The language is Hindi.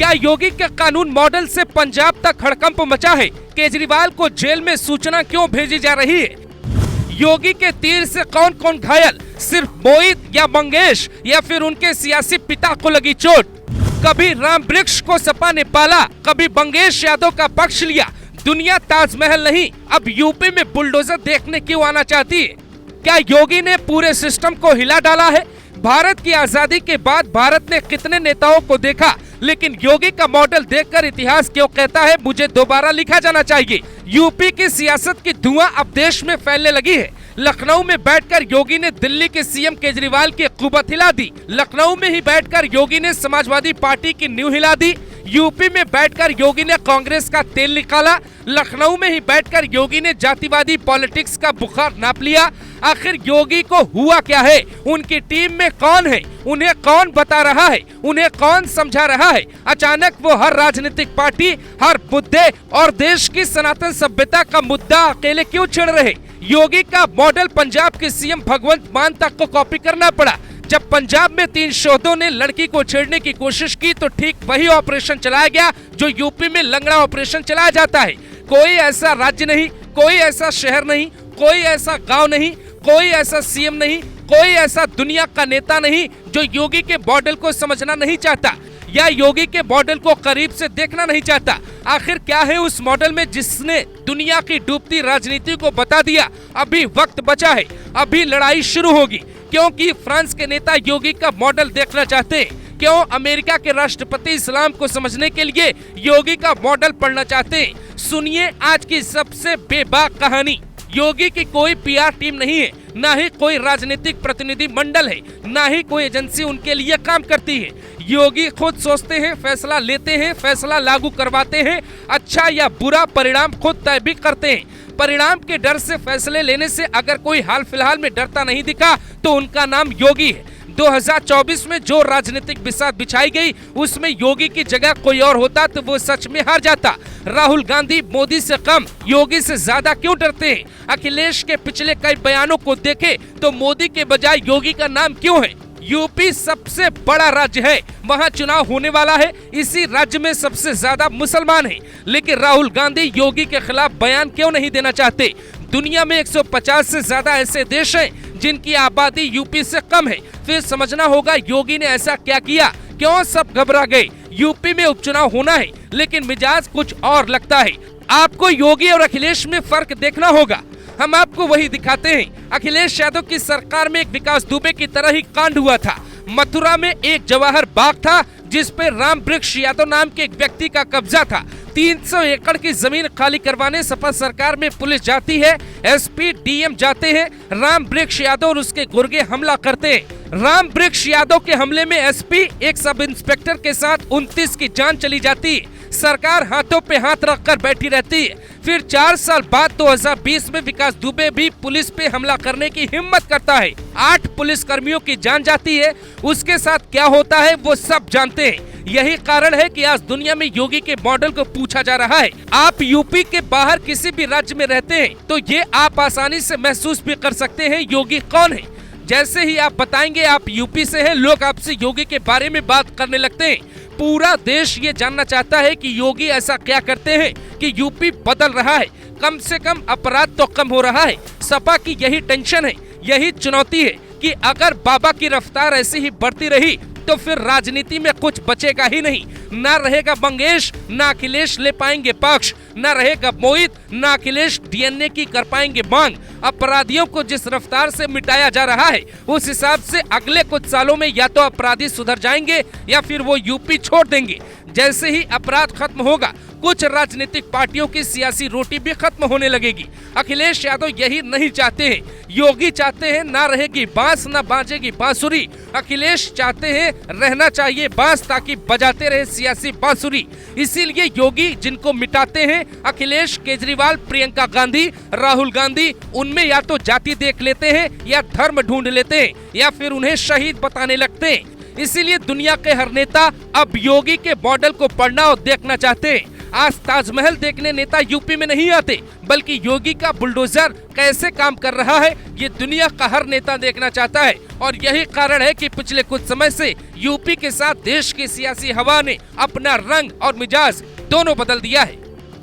क्या योगी के कानून मॉडल से पंजाब तक हड़कंप मचा है? केजरीवाल को जेल में सूचना क्यों भेजी जा रही है? योगी के तीर से कौन कौन घायल? सिर्फ मोहित या मंगेश या फिर उनके सियासी पिता को लगी चोट? कभी राम वृक्ष को सपा ने पाला, कभी मंगेश यादव का पक्ष लिया। दुनिया ताजमहल नहीं, अब यूपी में बुलडोजर देखने क्यों आना चाहती है? क्या योगी ने पूरे सिस्टम को हिला डाला है? भारत की आजादी के बाद भारत ने कितने नेताओं को देखा, लेकिन योगी का मॉडल देखकर इतिहास क्यों कहता है मुझे दोबारा लिखा जाना चाहिए। यूपी की सियासत की धुआं अब देश में फैलने लगी है। लखनऊ में बैठकर योगी ने दिल्ली के सीएम केजरीवाल की कुबत हिला दी। लखनऊ में ही बैठकर योगी ने समाजवादी पार्टी की नींव हिला दी। यूपी में बैठकर योगी ने कांग्रेस का तेल निकाला। लखनऊ में ही बैठकर योगी ने जातिवादी पॉलिटिक्स का बुखार नाप लिया। आखिर योगी को हुआ क्या है? उनकी टीम में कौन है? उन्हें कौन बता रहा है? उन्हें कौन समझा रहा है? अचानक वो हर राजनीतिक पार्टी, हर मुद्दे और देश की सनातन सभ्यता का मुद्दा अकेले क्यों छेड़ रहे? योगी का मॉडल पंजाब के सीएम भगवंत मान तक को कॉपी करना पड़ा। जब पंजाब में 3 शोधों ने लड़की को छेड़ने की कोशिश की तो ठीक वही ऑपरेशन चलाया गया जो यूपी में लंगड़ा ऑपरेशन चलाया जाता है। कोई ऐसा राज्य नहीं, कोई ऐसा शहर नहीं, कोई ऐसा गांव नहीं, कोई ऐसा सीएम नहीं, कोई ऐसा दुनिया का नेता नहीं जो योगी के मॉडल को समझना नहीं चाहता या योगी के मॉडल को करीब से देखना नहीं चाहता। आखिर क्या है उस मॉडल में जिसने दुनिया की डूबती राजनीति को बता दिया अभी वक्त बचा है, अभी लड़ाई शुरू होगी? क्योंकि फ्रांस के नेता योगी का मॉडल देखना चाहते हैं। क्यों अमेरिका के राष्ट्रपति इस्लाम को समझने के लिए योगी का मॉडल पढ़ना चाहते हैं? सुनिए आज की सबसे बेबाक कहानी। योगी की कोई पीआर टीम नहीं है, ना ही कोई राजनीतिक प्रतिनिधि मंडल है, ना ही कोई एजेंसी उनके लिए काम करती है। योगी खुद सोचते हैं, फैसला लेते हैं, फैसला लागू करवाते हैं, अच्छा या बुरा परिणाम खुद तय भी करते हैं। परिणाम के डर से फैसले लेने से अगर कोई हाल फिलहाल में डरता नहीं दिखा तो उनका नाम योगी है। 2024 में जो राजनीतिक बिसात बिछाई गई उसमें योगी की जगह कोई और होता तो वो सच में हार जाता। राहुल गांधी मोदी से कम योगी से ज्यादा क्यों डरते हैं? अखिलेश के पिछले कई बयानों को देखें तो मोदी के बजाय योगी का नाम क्यों है? यूपी सबसे बड़ा राज्य है, वहाँ चुनाव होने वाला है। इसी राज्य में सबसे ज्यादा मुसलमान हैं, लेकिन राहुल गांधी योगी के खिलाफ बयान क्यों नहीं देना चाहते? दुनिया में 150 से ज्यादा ऐसे देश हैं जिनकी आबादी यूपी से कम है। फिर समझना होगा योगी ने ऐसा क्या किया, क्यों सब घबरा गए? यूपी में उपचुनाव होना है लेकिन मिजाज कुछ और लगता है। आपको योगी और अखिलेश में फर्क देखना होगा। हम आपको वही दिखाते हैं। अखिलेश यादव की सरकार में एक विकास दुबे की तरह ही कांड हुआ था। मथुरा में एक जवाहर बाग था जिस पर राम वृक्ष यादव नाम के एक व्यक्ति का कब्जा था। 300 एकड़ की जमीन खाली करवाने सपा सरकार में पुलिस जाती है, एसपी डीएम जाते हैं, राम वृक्ष यादव और उसके गुर्गे हमला करते हैं। राम वृक्ष यादव के हमले में एसपी एक सब इंस्पेक्टर के साथ 29 की जान चली जाती है। सरकार हाथों पे हाथ रखकर बैठी रहती है। फिर 4 साल बाद 2020 में विकास दुबे भी पुलिस पे हमला करने की हिम्मत करता है। 8 पुलिस कर्मियों की जान जाती है। उसके साथ क्या होता है वो सब जानते हैं। यही कारण है कि आज दुनिया में योगी के मॉडल को पूछा जा रहा है। आप यूपी के बाहर किसी भी राज्य में रहते हैं तो ये आप आसानी से महसूस भी कर सकते हैं योगी कौन है। जैसे ही आप बताएंगे आप यूपी से हैं, लोग आपसे योगी के बारे में बात करने लगते हैं। पूरा देश ये जानना चाहता है कि योगी ऐसा क्या करते हैं कि यूपी बदल रहा है, कम से कम अपराध तो कम हो रहा है। सपा की यही टेंशन है, यही चुनौती है कि अगर बाबा की रफ्तार ऐसी ही बढ़ती रही तो फिर राजनीति में कुछ बचेगा ही नहीं। ना रहेगा मंगेश, ना अखिलेश ले पाएंगे पक्ष, ना रहेगा मोहित, ना अखिलेश डीएनए की कर पाएंगे मांग। अपराधियों को जिस रफ्तार से मिटाया जा रहा है उस हिसाब से अगले कुछ सालों में या तो अपराधी सुधर जाएंगे या फिर वो यूपी छोड़ देंगे। जैसे ही अपराध खत्म होगा कुछ राजनीतिक पार्टियों की सियासी रोटी भी खत्म होने लगेगी। अखिलेश यादव यही नहीं चाहते हैं। योगी चाहते हैं ना रहेगी बांस ना बाजेगी बांसुरी। अखिलेश चाहते हैं रहना चाहिए बांस ताकि बजाते रहे सियासी बांसुरी। इसीलिए योगी जिनको मिटाते हैं अखिलेश, केजरीवाल, प्रियंका गांधी, राहुल गांधी, उनमें या तो जाति देख लेते हैं या धर्म ढूंढ लेते हैं या फिर उन्हें शहीद बताने लगते हैं। इसीलिए दुनिया के हर नेता अब योगी के मॉडल को पढ़ना और देखना चाहते हैं। आज ताजमहल देखने नेता यूपी में नहीं आते, बल्कि योगी का बुलडोजर कैसे काम कर रहा है ये दुनिया का हर नेता देखना चाहता है। और यही कारण है कि पिछले कुछ समय से यूपी के साथ देश की सियासी हवा ने अपना रंग और मिजाज दोनों बदल दिया है।